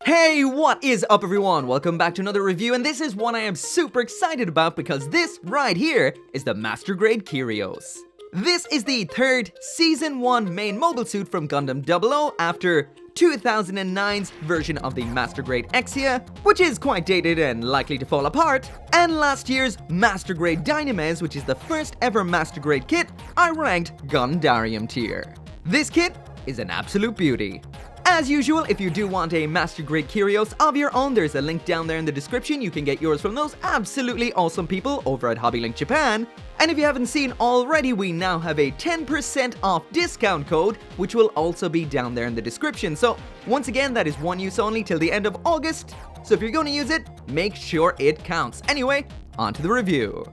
Hey, what is up everyone? Welcome back to another review, and this is one I am super excited about because this right here is the Master Grade Kyrios. This is the third Season 1 main mobile suit from Gundam 00 after 2009's version of the Master Grade Exia, which is quite dated and likely to fall apart, and last year's Master Grade Dynames, which is the first ever Master Grade kit I ranked Gundarium tier. This kit is an absolute beauty. As usual, if you do want a Master Grade Kyrios of your own, there's a link down there in the description. You can get yours from those absolutely awesome people over at HobbyLink Japan. And if you haven't seen already, we now have a 10% off discount code, which will also be down there in the description. So once again, that is one use only till the end of August. So if you're going to use it, make sure it counts. Anyway, on to the review.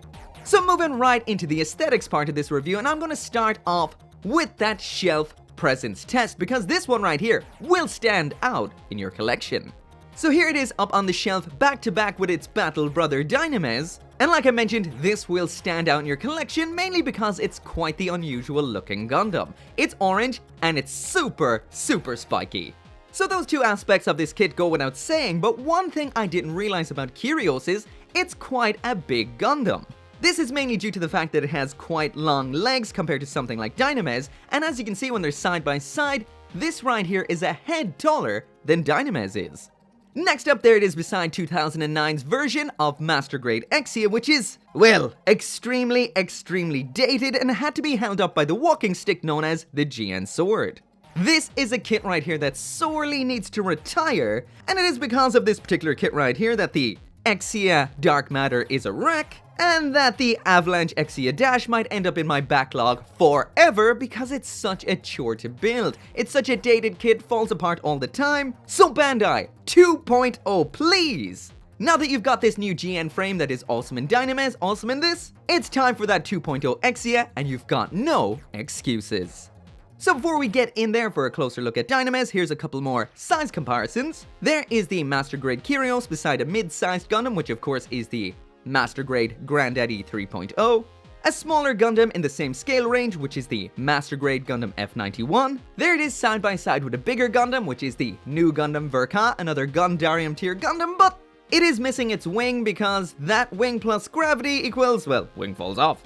So moving right into the aesthetics part of this review, and I'm going to start off with that shelf presence test, because this one right here will stand out in your collection. So here it is up on the shelf back to back with its battle brother Dynames, and like I mentioned, this will stand out in your collection mainly because it's quite the unusual looking Gundam. It's orange and it's super spiky. So those two aspects of this kit go without saying, but one thing I didn't realize about Kyrios is it's quite a big Gundam. This is mainly due to the fact that it has quite long legs compared to something like Dynames, and as you can see when they're side by side, this right here is a head taller than Dynames is. Next up, there it is beside 2009's version of Master Grade Exia, which is, well, extremely dated and had to be held up by the walking stick known as the GN Sword. This is a kit right here that sorely needs to retire, and it is because of this particular kit right here that the Exia Dark Matter is a wreck, and that the Avalanche Exia Dash might end up in my backlog forever because it's such a chore to build. It's such a dated kit, falls apart all the time. So Bandai, 2.0 please! Now that you've got this new GN frame that is awesome in Dynames, awesome in this, it's time for that 2.0 Exia, and you've got no excuses. So before we get in there for a closer look at Dynames, here's a couple more size comparisons. There is the Master Grade Kyrios beside a mid-sized Gundam, which of course is the Master Grade Granddaddy 3.0, a smaller Gundam in the same scale range, which is the Master Grade Gundam F91. There it is side by side with a bigger Gundam, which is the new Gundam Verka, another Gundarium tier Gundam, but it is missing its wing because that wing plus gravity equals, well, wing falls off.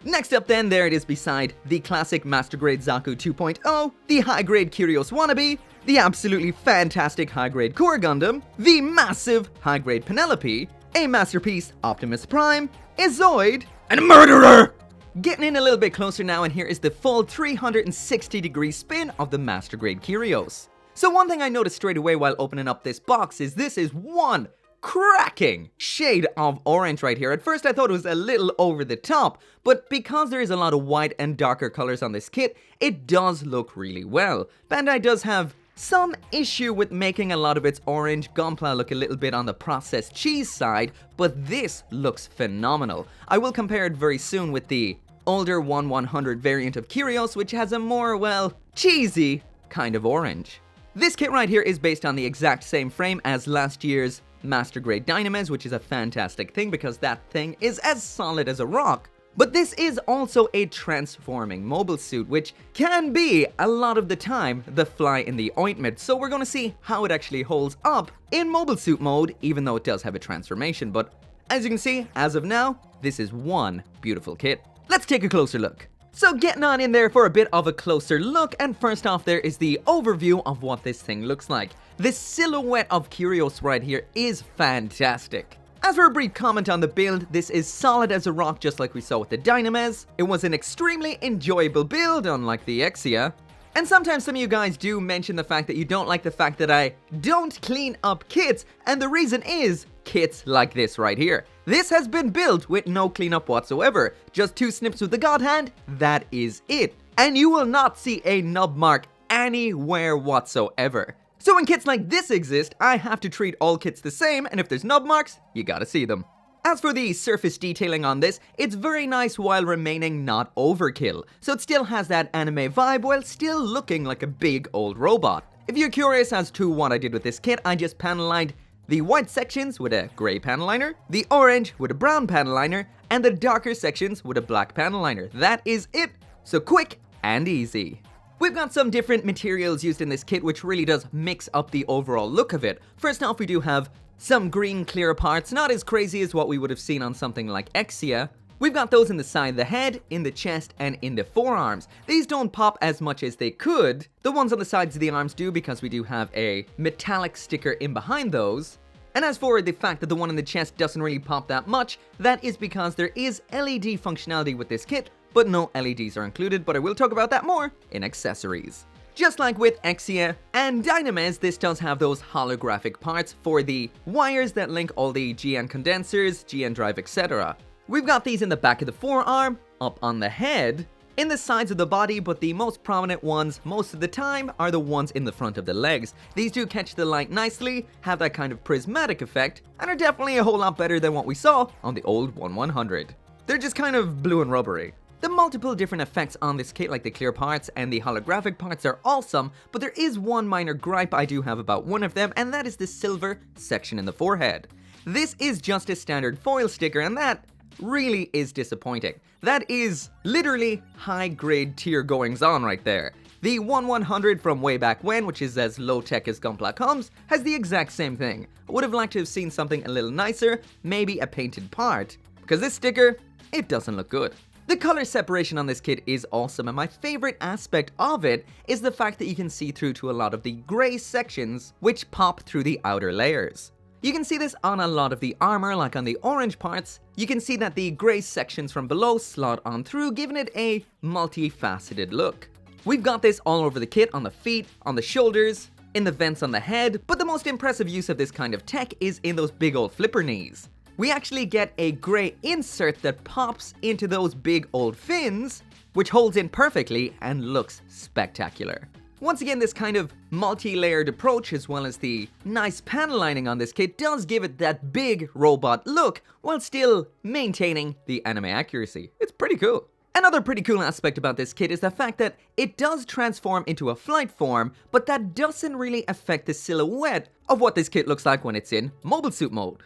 Next up then, there it is beside the classic Master Grade Zaku 2.0, the high grade Kyrios wannabe, the absolutely fantastic high grade Core Gundam, the massive high grade Penelope, a masterpiece Optimus Prime, a Zoid, and a murderer! Getting in a little bit closer now, and here is the full 360-degree spin of the Master Grade Kyrios. So one thing I noticed straight away while opening up this box is this is one cracking shade of orange right here. At first I thought it was a little over the top, but because there is a lot of white and darker colors on this kit, it does look really well. Bandai does have some issue with making a lot of its orange gunpla look a little bit on the processed cheese side, but this looks phenomenal. I will compare it very soon with the older 1/100 variant of Kyrios, which has a more, well, cheesy kind of orange. This kit right here is based on the exact same frame as last year's Master Grade Dynames, which is a fantastic thing because that thing is as solid as a rock. But this is also a transforming mobile suit, which can be, a lot of the time, the fly in the ointment. So we're going to see how it actually holds up in mobile suit mode, even though it does have a transformation. But as you can see, as of now, this is one beautiful kit. Let's take a closer look. So getting on in there for a bit of a closer look, and first off there is the overview of what this thing looks like. This silhouette of Kyrios right here is fantastic. As for a brief comment on the build, this is solid as a rock just like we saw with the Dynames. It was an extremely enjoyable build, unlike the Exia. And sometimes some of you guys do mention the fact that you don't like the fact that I don't clean up kits, and the reason is kits like this right here. This has been built with no cleanup whatsoever, just 2 snips with the God Hand, that is it. And you will not see a nub mark anywhere whatsoever. So when kits like this exist, I have to treat all kits the same, and if there's nub marks, you gotta see them. As for the surface detailing on this, it's very nice while remaining not overkill, so it still has that anime vibe while still looking like a big old robot. If you're curious as to what I did with this kit, I just panel lined the white sections with a grey panel liner, the orange with a brown panel liner, and the darker sections with a black panel liner. That is it, so quick and easy. We've got some different materials used in this kit, which really does mix up the overall look of it. First off, we do have some green clear parts, not as crazy as what we would have seen on something like Exia. We've got those in the side of the head, in the chest, and in the forearms. These don't pop as much as they could. The ones on the sides of the arms do, because we do have a metallic sticker in behind those. And as for the fact that the one in the chest doesn't really pop that much, that is because there is LED functionality with this kit, but no LEDs are included, but I will talk about that more in accessories. Just like with Exia and Dynames, this does have those holographic parts for the wires that link all the GN condensers, GN drive, etc. We've got these in the back of the forearm, up on the head, in the sides of the body, but the most prominent ones most of the time are the ones in the front of the legs. These do catch the light nicely, have that kind of prismatic effect, and are definitely a whole lot better than what we saw on the old 1100. They're just kind of blue and rubbery. The multiple different effects on this kit, like the clear parts and the holographic parts, are awesome, but there is one minor gripe I do have about one of them, and that is the silver section in the forehead. This is just a standard foil sticker, and that really is disappointing. That is literally high-grade tier goings-on right there. The 1100 from way back when, which is as low-tech as gunpla comes, has the exact same thing. I would have liked to have seen something a little nicer, maybe a painted part, because this sticker, it doesn't look good. The color separation on this kit is awesome, and my favorite aspect of it is the fact that you can see through to a lot of the gray sections which pop through the outer layers. You can see this on a lot of the armor, like on the orange parts. You can see that the grey sections from below slot on through, giving it a multifaceted look. We've got this all over the kit, on the feet, on the shoulders, in the vents on the head, but the most impressive use of this kind of tech is in those big old flipper knees. We actually get a grey insert that pops into those big old fins, which holds in perfectly and looks spectacular. Once again, this kind of multi-layered approach, as well as the nice panel lining on this kit, does give it that big robot look, while still maintaining the anime accuracy. It's pretty cool. Another pretty cool aspect about this kit is the fact that it does transform into a flight form, but that doesn't really affect the silhouette of what this kit looks like when it's in mobile suit mode.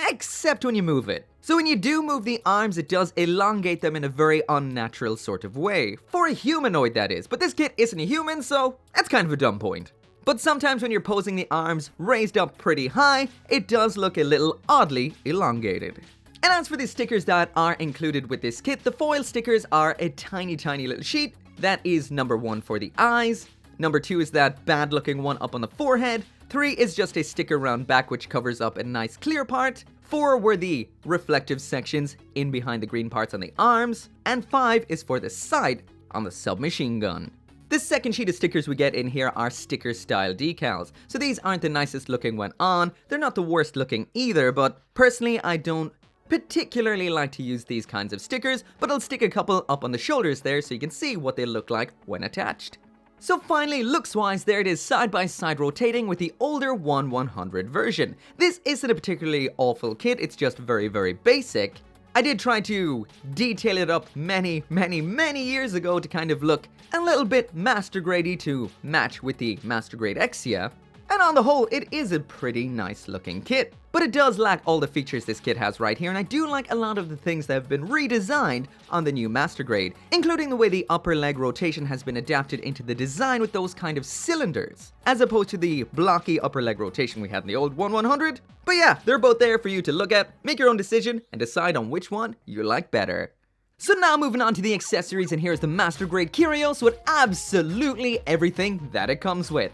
Except when you move it. So when you do move the arms, it does elongate them in a very unnatural sort of way. For a humanoid, that is. But this kit isn't a human, so that's kind of a dumb point. But sometimes when you're posing the arms raised up pretty high, it does look a little oddly elongated. And as for the stickers that are included with this kit, the foil stickers are a tiny little sheet. That is number 1 for the eyes. Number 2 is that bad looking one up on the forehead. 3 is just a sticker round back which covers up a nice clear part. 4 were the reflective sections in behind the green parts on the arms. And 5 is for the sight on the submachine gun. The second sheet of stickers we get in here are sticker style decals. So these aren't the nicest looking when on, they're not the worst looking either, but personally I don't particularly like to use these kinds of stickers, but I'll stick a couple up on the shoulders there so you can see what they look like when attached. So finally, looks-wise, there it is side by side rotating with the older 1100 version. This isn't a particularly awful kit, it's just very basic. I did try to detail it up many years ago to kind of look a little bit master gradey to match with the master grade Exia. And on the whole, it is a pretty nice looking kit. But it does lack all the features this kit has right here, and I do like a lot of the things that have been redesigned on the new Master Grade, including the way the upper leg rotation has been adapted into the design with those kind of cylinders, as opposed to the blocky upper leg rotation we had in the old 1100. But yeah, they're both there for you to look at, make your own decision, and decide on which one you like better. So now moving on to the accessories, and here's the Master Grade Kyrios with absolutely everything that it comes with.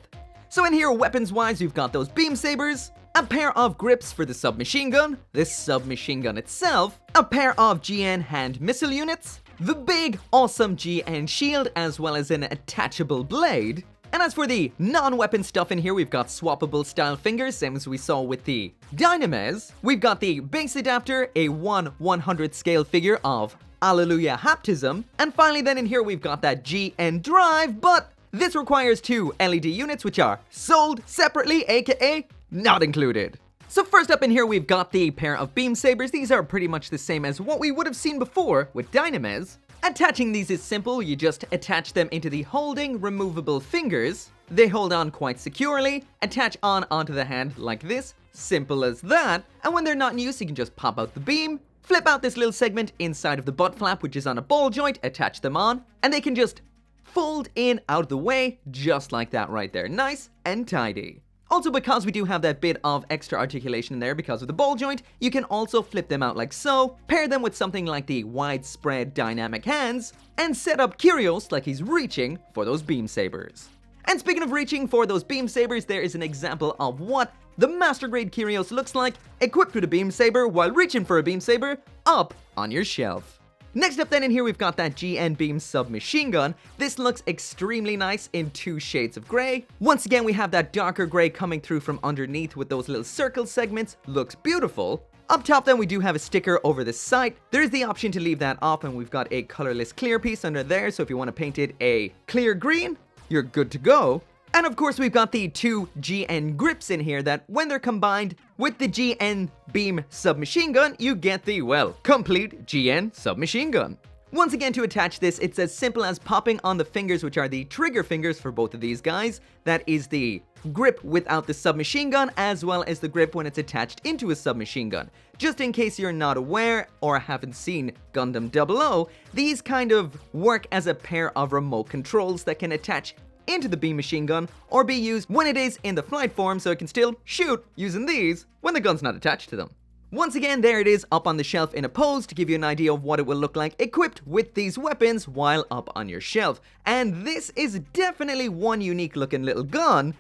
So in here, weapons-wise, we've got those beam sabers, a pair of grips for the submachine gun, this submachine gun itself, a pair of GN hand missile units, the big awesome GN shield, as well as an attachable blade. And as for the non-weapon stuff in here, we've got swappable style fingers, same as we saw with the Dynames. We've got the base adapter, a 1/100 scale figure of Alleluia Haptism, and finally then in here we've got that GN drive, but this requires 2 LED units, which are sold separately, aka not included. So first up in here, we've got the pair of beam sabers. These are pretty much the same as what we would have seen before with Dynames. Attaching these is simple. You just attach them into the holding removable fingers. They hold on quite securely, attach onto the hand like this. Simple as that. And when they're not in use, you can just pop out the beam, flip out this little segment inside of the butt flap, which is on a ball joint, attach them on, and they can just fold in out of the way, just like that right there. Nice and tidy. Also, because we do have that bit of extra articulation in there because of the ball joint, you can also flip them out like so, pair them with something like the widespread dynamic hands, and set up Kyrios like he's reaching for those beam sabers. And speaking of reaching for those beam sabers, there is an example of what the Master Grade Kyrios looks like, equipped with a beam saber while reaching for a beam saber up on your shelf. Next up then in here we've got that GN Beam Submachine Gun. This looks extremely nice in 2 shades of grey. Once again we have that darker grey coming through from underneath with those little circle segments, looks beautiful. Up top then we do have a sticker over the sight. There is the option to leave that off and we've got a colorless clear piece under there, so if you want to paint it a clear green, you're good to go. And of course we've got the 2 GN grips in here that when they're combined with the GN Beam Submachine Gun, you get the, well, complete GN Submachine Gun. Once again, to attach this, it's as simple as popping on the fingers, which are the trigger fingers for both of these guys. That is the grip without the submachine gun, as well as the grip when it's attached into a submachine gun. Just in case you're not aware or haven't seen Gundam 00, these kind of work as a pair of remote controls that can attach into the beam machine gun or be used when it is in the flight form, so it can still shoot using these when the gun's not attached to them. Once again, there it is up on the shelf in a pose to give you an idea of what it will look like equipped with these weapons while up on your shelf. And this is definitely one unique looking little gun,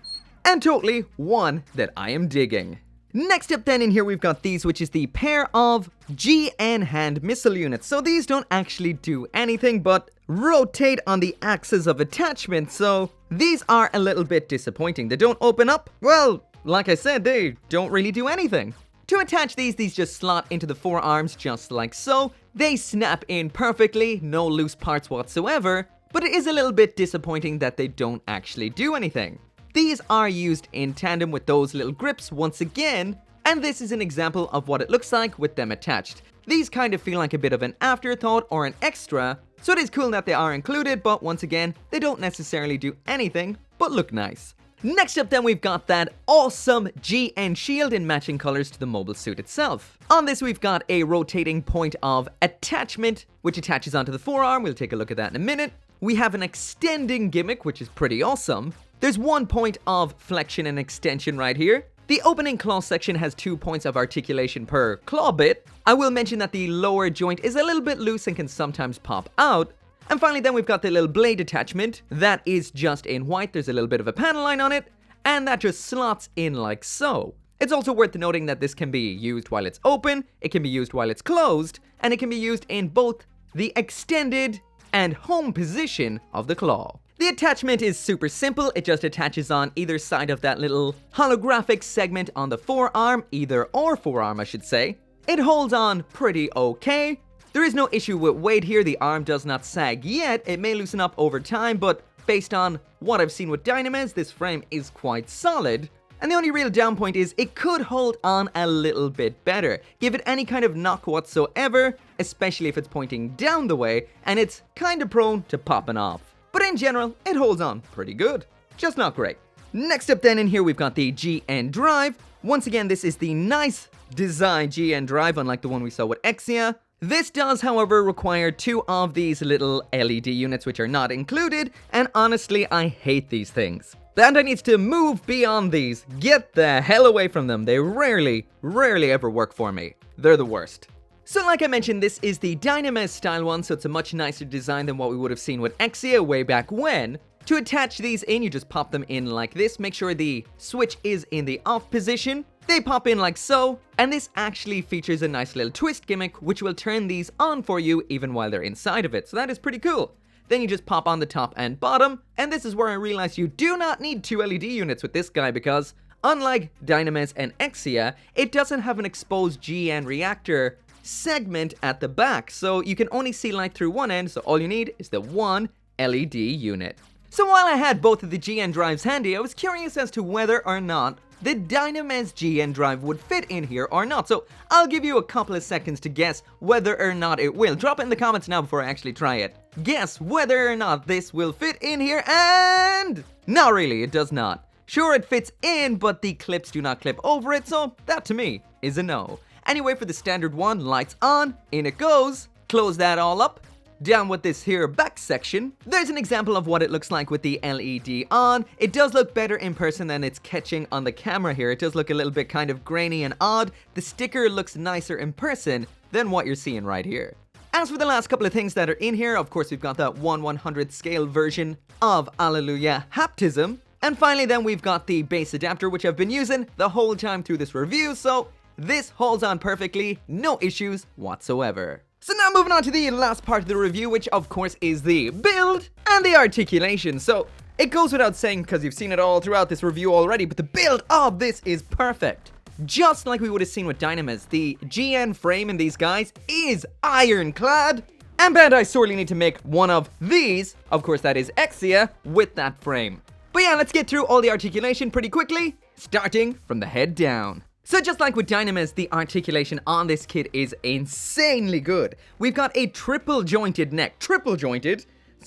and totally one that I am digging. Next up then in here we've got these, which is the pair of GN hand missile units. So these don't actually do anything but rotate on the axis of attachment, so these are a little bit disappointing. They don't open up. Well, like I said, they don't really do anything. To attach these just slot into the forearms just like so. They snap in perfectly, no loose parts whatsoever, but it is a little bit disappointing that they don't actually do anything. These are used in tandem with those little grips once again, and this is an example of what it looks like with them attached. These kind of feel like a bit of an afterthought or an extra, so it is cool that they are included, but once again, they don't necessarily do anything but look nice. Next up then we've got that awesome GN shield in matching colors to the mobile suit itself. On this we've got a rotating point of attachment, which attaches onto the forearm. We'll take a look at that in a minute. We have an extending gimmick, which is pretty awesome. There's 1 point of flexion and extension right here. The opening claw section has 2 points of articulation per claw bit. I will mention that the lower joint is a little bit loose and can sometimes pop out. And finally then we've got the little blade attachment that is just in white. There's a little bit of a panel line on it, and that just slots in like so. It's also worth noting that this can be used while it's open, it can be used while it's closed, and it can be used in both the extended and home position of the claw. The attachment is super simple. It just attaches on either side of that little holographic segment on the forearm, either or forearm I should say. It holds on pretty okay. There is no issue with weight here. The arm does not sag yet. It may loosen up over time, but based on what I've seen with Dynames, this frame is quite solid. And the only real down point is it could hold on a little bit better. Give it any kind of knock whatsoever, especially if it's pointing down the way, and it's kind of prone to popping off. But in general, it holds on pretty good. Just not great. Next up then in here we've got the GN drive. Once again, this is the nice design GN drive, unlike the one we saw with Exia. This does, however, require 2 of these little LED units, which are not included, and honestly, I hate these things. Bandai needs to move beyond these. Get the hell away from them. They rarely ever work for me. They're the worst. So like I mentioned, this is the Dynames style one, so it's a much nicer design than what we would have seen with Exia way back when. To attach these in, you just pop them in like this. Make sure the switch is in the off position. They pop in like so, and this actually features a nice little twist gimmick which will turn these on for you even while they're inside of it, so that is pretty cool. Then you just pop on the top and bottom, and this is where I realized you do not need 2 LED units with this guy because, unlike Dynames and Exia, it doesn't have an exposed GN reactor segment at the back, so you can only see light through one end, so all you need is the 1 LED unit. So while I had both of the GN drives handy, I was curious as to whether or not the Dynames GN drive would fit in here or not, so I'll give you a couple of seconds to guess whether or not it will. Drop it in the comments now before I actually try it. Guess whether or not this will fit in here, and not really, it does not. Sure, it fits in, but the clips do not clip over it, so that to me is a no. Anyway, for the standard one, lights on, in it goes, close that all up, down with this here back section, there's an example of what it looks like with the LED on. It does look better in person than it's catching on the camera here. It does look a little bit kind of grainy and odd. The sticker looks nicer in person than what you're seeing right here. As for the last couple of things that are in here, of course we've got that 1/100th scale version of Alleluia Haptism. And finally then we've got the base adapter, which I've been using the whole time through this review, so this holds on perfectly, no issues whatsoever. So now moving on to the last part of the review, which of course is the build and the articulation. So it goes without saying because you've seen it all throughout this review already, but the build of this is perfect. Just like we would have seen with Dynames, the GN frame in these guys is ironclad. And Bandai sorely need to make one of these, of course that is Exia, with that frame. But yeah, let's get through all the articulation pretty quickly, starting from the head down. So just like with Dynames, the articulation on this kit is insanely good. We've got a triple jointed neck, so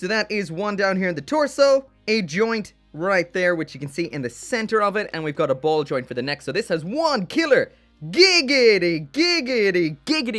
that is one down here in the torso, a joint right there, which you can see in the center of it, and we've got a ball joint for the neck. So this has one killer giggity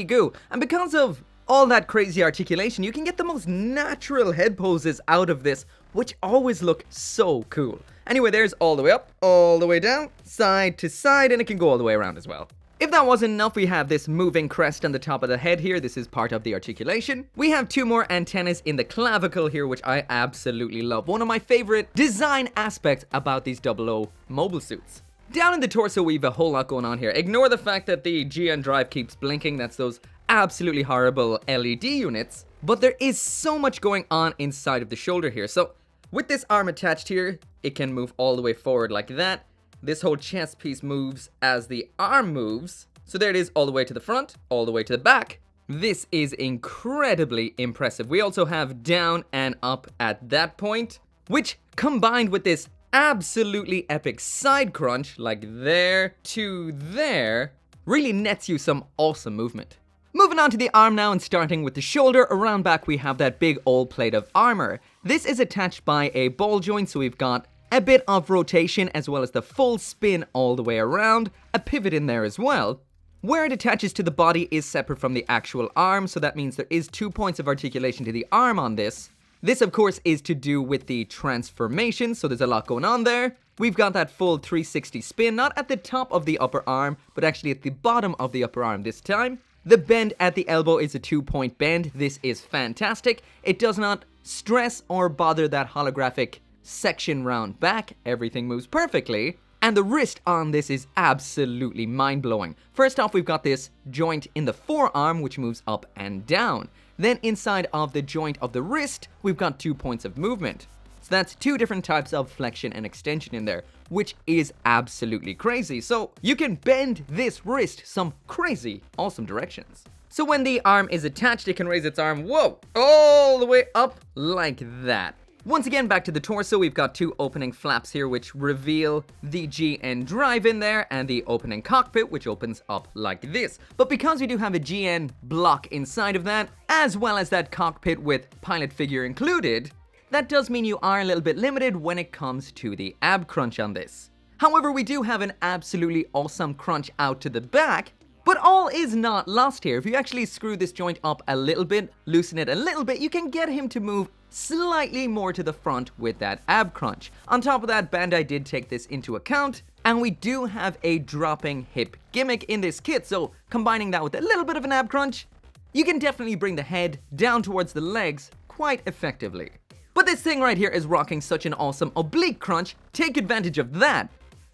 goo. And because of all that crazy articulation, you can get the most natural head poses out of this, which always look so cool. Anyway, there's all the way up, all the way down, side to side, and it can go all the way around as well. If that wasn't enough, we have this moving crest on the top of the head here. This is part of the articulation. We have two more antennas in the clavicle here, which I absolutely love. One of my favorite design aspects about these 00 mobile suits. Down in the torso, we have a whole lot going on here. Ignore the fact that the GN drive keeps blinking. That's those absolutely horrible LED units. But there is so much going on inside of the shoulder here. So with this arm attached here, it can move all the way forward like that. This whole chest piece moves as the arm moves. So there it is, all the way to the front, all the way to the back. This is incredibly impressive. We also have down and up at that point, which combined with this absolutely epic side crunch, like there to there, really nets you some awesome movement. Moving on to the arm now and starting with the shoulder, around back we have that big old plate of armor. This is attached by a ball joint, so we've got a bit of rotation as well as the full spin all the way around, a pivot in there as well. Where it attaches to the body is separate from the actual arm, so that means there is 2 points of articulation to the arm on this. This of course is to do with the transformation, so there's a lot going on there. We've got that full 360 spin, not at the top of the upper arm, but actually at the bottom of the upper arm this time. The bend at the elbow is a 2-point bend. This is fantastic. It does not stress or bother that holographic section round back. Everything moves perfectly. And the wrist on this is absolutely mind-blowing. First off, we've got this joint in the forearm, which moves up and down. Then inside of the joint of the wrist, we've got 2 points of movement. So that's 2 different types of flexion and extension in there, which is absolutely crazy. So you can bend this wrist some crazy awesome directions. So when the arm is attached, it can raise its arm, whoa, all the way up like that. Once again, back to the torso, we've got 2 opening flaps here which reveal the GN drive in there and the opening cockpit, which opens up like this. But because we do have a GN block inside of that, as well as that cockpit with pilot figure included, that does mean you are a little bit limited when it comes to the ab crunch on this. However, we do have an absolutely awesome crunch out to the back, but all is not lost here. If you actually screw this joint up a little bit, loosen it a little bit, you can get him to move slightly more to the front with that ab crunch. On top of that, Bandai did take this into account, and we do have a dropping hip gimmick in this kit, so combining that with a little bit of an ab crunch, you can definitely bring the head down towards the legs quite effectively. But this thing right here is rocking such an awesome oblique crunch. Take advantage of that.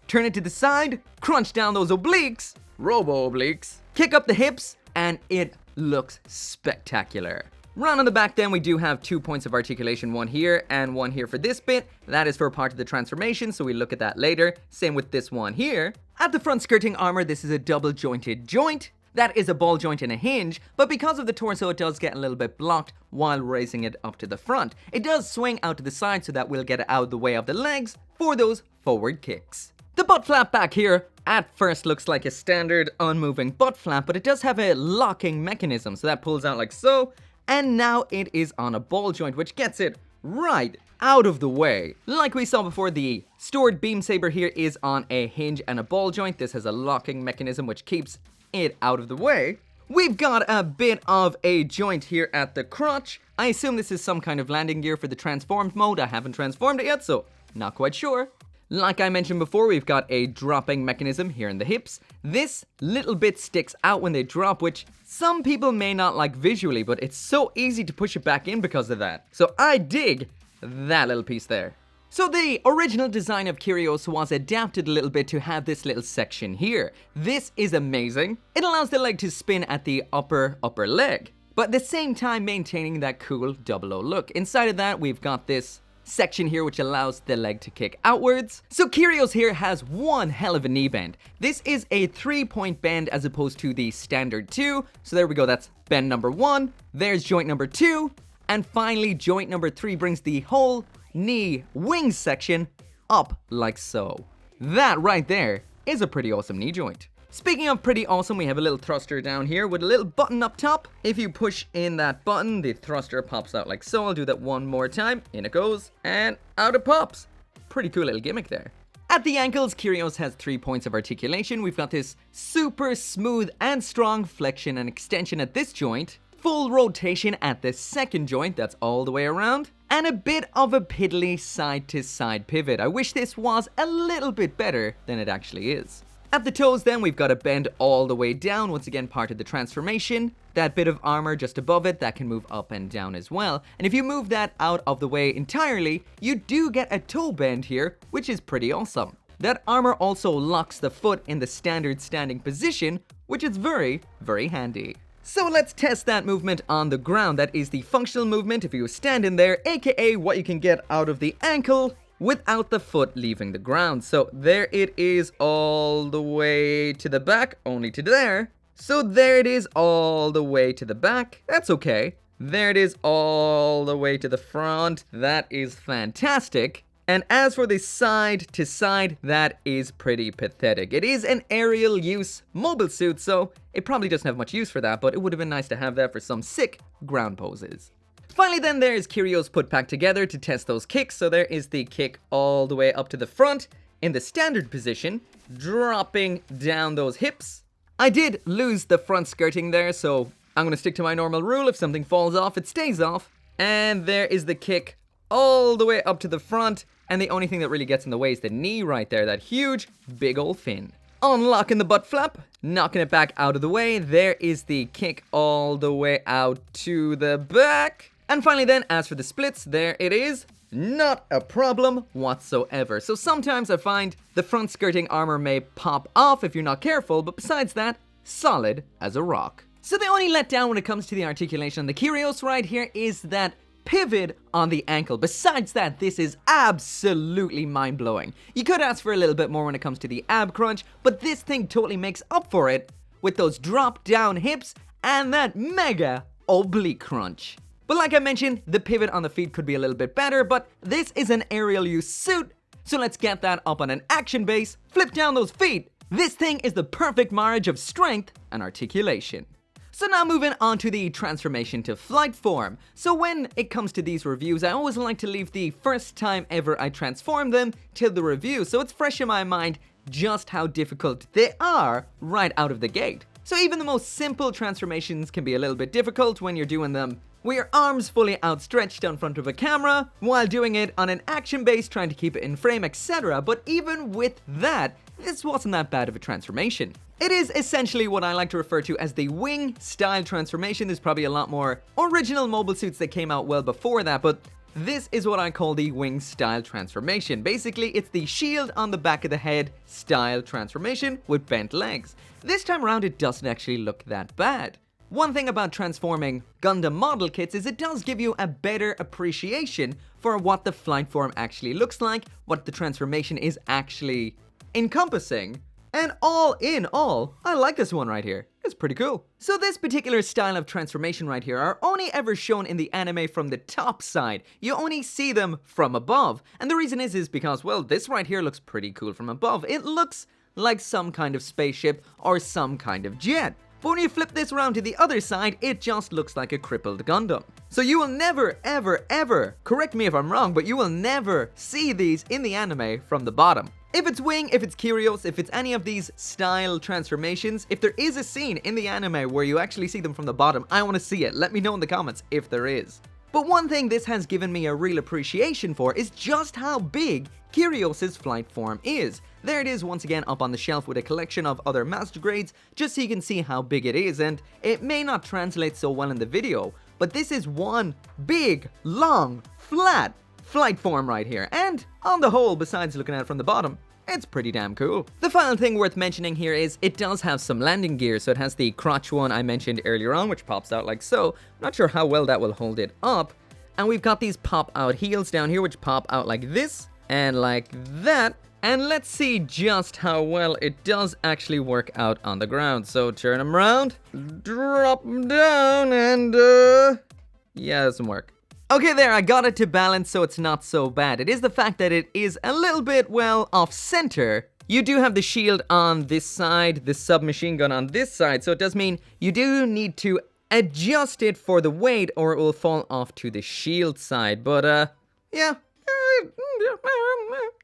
Turn it to the side, crunch down those obliques, robo obliques, kick up the hips, and it looks spectacular. Round on the back then, we do have 2 points of articulation, one here and one here for this bit. That is for part of the transformation, so we look at that later. Same with this one here. At the front skirting armor, this is a double jointed joint. That is a ball joint and a hinge, but because of the torso, it does get a little bit blocked while raising it up to the front. It does swing out to the side so that we'll get it out of the way of the legs for those forward kicks. The butt flap back here at first looks like a standard unmoving butt flap, but it does have a locking mechanism, so that pulls out like so, and now it is on a ball joint, which gets it right out of the way. Like we saw before, the stored beam saber here is on a hinge and a ball joint. This has a locking mechanism which keeps it out of the way. We've got a bit of a joint here at the crotch. I assume this is some kind of landing gear for the transformed mode. I haven't transformed it yet, so not quite sure. Like I mentioned before, we've got a dropping mechanism here in the hips. This little bit sticks out when they drop, which some people may not like visually, but it's so easy to push it back in because of that. So I dig that little piece there. So the original design of Kyrios was adapted a little bit to have this little section here. This is amazing. It allows the leg to spin at the upper leg, but at the same time maintaining that cool 00 look. Inside of that, we've got this section here which allows the leg to kick outwards. So Kyrios here has one hell of a knee bend. This is a 3-point bend as opposed to the standard 2. So there we go, that's bend number 1. There's joint number 2. And finally, joint number 3 brings the whole knee wing section up like so. That right there is a pretty awesome knee joint. Speaking of pretty awesome, we have a little thruster down here with a little button up top. If you push in that button, the thruster pops out like so. I'll do that one more time. In it goes, and out it pops. Pretty cool little gimmick there. At the ankles, Kyrios has 3 points of articulation. We've got this super smooth and strong flexion and extension at this joint, full rotation at the second joint, that's all the way around, and a bit of a piddly side-to-side pivot. I wish this was a little bit better than it actually is. At the toes then, we've got a bend all the way down, once again part of the transformation. That bit of armor just above it, that can move up and down as well. And if you move that out of the way entirely, you do get a toe bend here, which is pretty awesome. That armor also locks the foot in the standard standing position, which is very, very handy. So let's test that movement on the ground. That is the functional movement if you stand in there, aka what you can get out of the ankle without the foot leaving the ground. So there it is all the way to the back, only to there. So there it is all the way to the back. That's okay. There it is all the way to the front. That is fantastic. And as for the side to side, that is pretty pathetic. It is an aerial use mobile suit, so it probably doesn't have much use for that, but it would have been nice to have that for some sick ground poses. Finally then, there's Kyrios put back together to test those kicks. So there is the kick all the way up to the front in the standard position, dropping down those hips. I did lose the front skirting there, so I'm going to stick to my normal rule. If something falls off, it stays off. And there is the kick all the way up to the front. And the only thing that really gets in the way is the knee right there, that huge, big ol' fin. Unlocking the butt flap, knocking it back out of the way. There is the kick all the way out to the back. And finally then, as for the splits, there it is. Not a problem whatsoever. So sometimes I find the front skirting armor may pop off if you're not careful, but besides that, solid as a rock. So the only letdown when it comes to the articulation on the Kyrios right here is that pivot on the ankle. Besides that, this is absolutely mind-blowing. You could ask for a little bit more when it comes to the ab crunch, but this thing totally makes up for it with those drop-down hips and that mega oblique crunch. But like I mentioned, the pivot on the feet could be a little bit better, but this is an aerial use suit, so let's get that up on an action base, flip down those feet. This thing is the perfect marriage of strength and articulation. So now moving on to the transformation to flight form. So when it comes to these reviews, I always like to leave the first time ever I transform them till the review, so it's fresh in my mind just how difficult they are right out of the gate. So even the most simple transformations can be a little bit difficult when you're doing them with your arms fully outstretched in front of a camera, while doing it on an action base, trying to keep it in frame, etc. But even with that, this wasn't that bad of a transformation. It is essentially what I like to refer to as the wing style transformation. There's probably a lot more original mobile suits that came out well before that, but this is what I call the wing style transformation. Basically, it's the shield on the back of the head style transformation with bent legs. This time around, it doesn't actually look that bad. One thing about transforming Gundam model kits is it does give you a better appreciation for what the flight form actually looks like, what the transformation is actually encompassing. And all in all, I like this one right here. It's pretty cool. So this particular style of transformation right here are only ever shown in the anime from the top side. You only see them from above. And the reason is because, well, this right here looks pretty cool from above. It looks like some kind of spaceship or some kind of jet. But when you flip this around to the other side, it just looks like a crippled Gundam. So you will never, ever, ever, correct me if I'm wrong, but you will never see these in the anime from the bottom. If it's Wing, if it's Kyrios, if it's any of these style transformations, if there is a scene in the anime where you actually see them from the bottom, I want to see it. Let me know in the comments if there is. But one thing this has given me a real appreciation for is just how big Kyrios' flight form is. There it is once again up on the shelf with a collection of other master grades, just so you can see how big it is, and it may not translate so well in the video, but this is one big, long, flat flight form right here, and on the whole, besides looking at it from the bottom, it's pretty damn cool. The final thing worth mentioning here is it does have some landing gear, so it has the crotch one I mentioned earlier on, which pops out like so. I'm not sure how well that will hold it up. And we've got these pop out heels down here, which pop out like this and like that. And let's see just how well it does actually work out on the ground. So turn them around, drop them down, and yeah, it doesn't work. Okay there, I got it to balance so it's not so bad. It is the fact that it is a little bit, well, off-center. You do have the shield on this side, the submachine gun on this side, so it does mean you do need to adjust it for the weight or it will fall off to the shield side. But, yeah,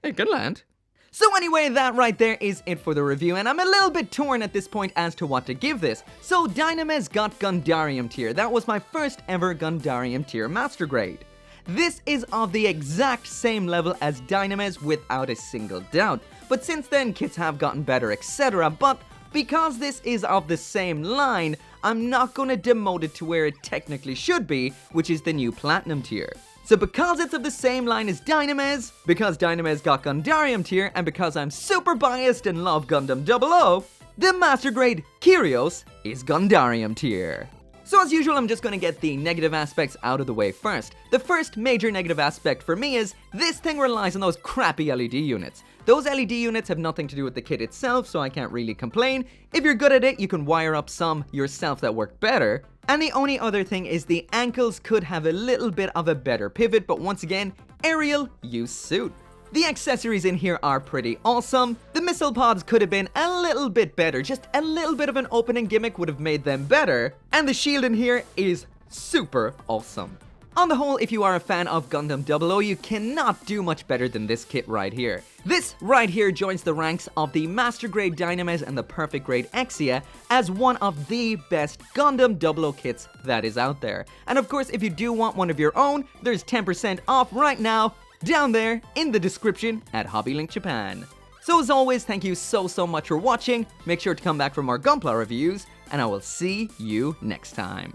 it can land. So anyway, that right there is it for the review, and I'm a little bit torn at this point as to what to give this. So Dynames got Gundarium tier. That was my first ever Gundarium tier master grade. This is of the exact same level as Dynames without a single doubt. But since then, kits have gotten better, etc. But because this is of the same line, I'm not going to demote it to where it technically should be, which is the new Platinum tier. So because it's of the same line as Dynames, because Dynames got Gundarium tier, and because I'm super biased and love Gundam 00, the master grade Kyrios is Gundarium tier. So as usual, I'm just going to get the negative aspects out of the way first. The first major negative aspect for me is this thing relies on those crappy LED units. Those LED units have nothing to do with the kit itself, so I can't really complain. If you're good at it, you can wire up some yourself that work better. And the only other thing is the ankles could have a little bit of a better pivot, but once again, Ariel use suit. The accessories in here are pretty awesome. The missile pods could have been a little bit better, just a little bit of an opening gimmick would have made them better. And the shield in here is super awesome. On the whole, if you are a fan of Gundam 00, you cannot do much better than this kit right here. This right here joins the ranks of the Master Grade Dynames and the Perfect Grade Exia as one of the best Gundam 00 kits that is out there. And of course, if you do want one of your own, there's 10% off right now down there in the description at HobbyLink Japan. So as always, thank you so much for watching. Make sure to come back for more gunpla reviews, and I will see you next time.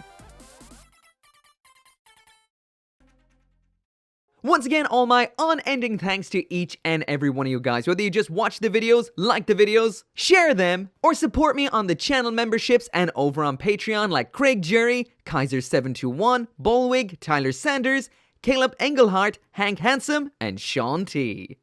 Once again, all my unending thanks to each and every one of you guys. Whether you just watch the videos, like the videos, share them, or support me on the channel memberships and over on Patreon like Craig Jury, Kaiser721, Bolwig, Tyler Sanders, Caleb Engelhart, Hank Handsome, and Sean T.